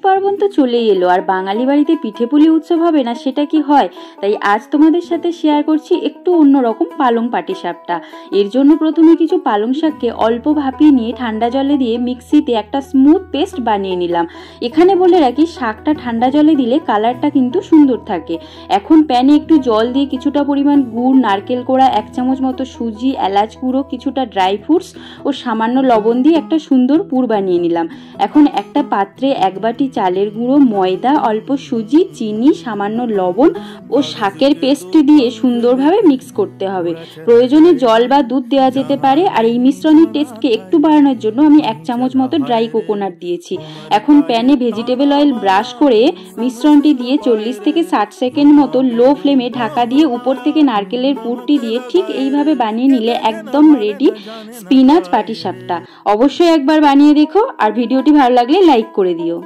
পার্বণ তো চলেই এলো, আর বাঙালি বাড়িতে পিঠেপুলি উৎসব হবে না সেটা কি হয়? তাই আজ তোমাদের সাথে শেয়ার করছি একটু অন্যরকম পালং পাটিসাপটা। এর জন্য প্রথমে কিছু পালং শাককে অল্প ভাপিয়ে নিয়ে ঠান্ডা জলে দিয়ে মিক্সিতে একটা স্মুথ পেস্ট বানিয়ে নিলাম। এখানে বলে রাখি, শাকটা ঠান্ডা জলে দিলে কালারটা কিন্তু সুন্দর থাকে। এখন প্যানে একটু জল দিয়ে কিছুটা পরিমাণ গুড়, নারকেল কোড়া, 1 চামচ মতো সুজি, এলাচ গুঁড়ো, কিছুটা ড্রাই ফ্রুটস ও সামান্য লবণ দিয়ে একটা সুন্দর পুর বানিয়ে নিলাম। এখন একটা পাত্রে 1 বাটি চালের গুঁড়ো, ময়দা, অল্প সুজি, চিনি, সামান্য লবণ ও শাকের পেস্ট দিয়ে সুন্দরভাবে মিক্স করতে হবে। প্রয়োজনে জল বা দুধ দেওয়া যেতে পারে। আর এই মিশ্রণের টেস্টকে একটু বাড়ানোর জন্য আমি 1 চামচ মতো ড্রাই কোকোনাট দিয়েছি। এখন প্যানে ভেজিটেবল অয়েল ব্রাশ করে মিশ্রণটি দিয়ে 40 থেকে 60 সেকেন্ড মতো লো ফ্লেমে ঢাকা দিয়ে উপর থেকে নারকেলের পুরটি দিয়ে ঠিক এইভাবে বানিয়ে নিলে একদম রেডি স্পিনাচ পাটিসাপটা। অবশ্যই একবার বানিয়ে দেখো, আর ভিডিওটি ভালো লাগলে লাইক করে দিও।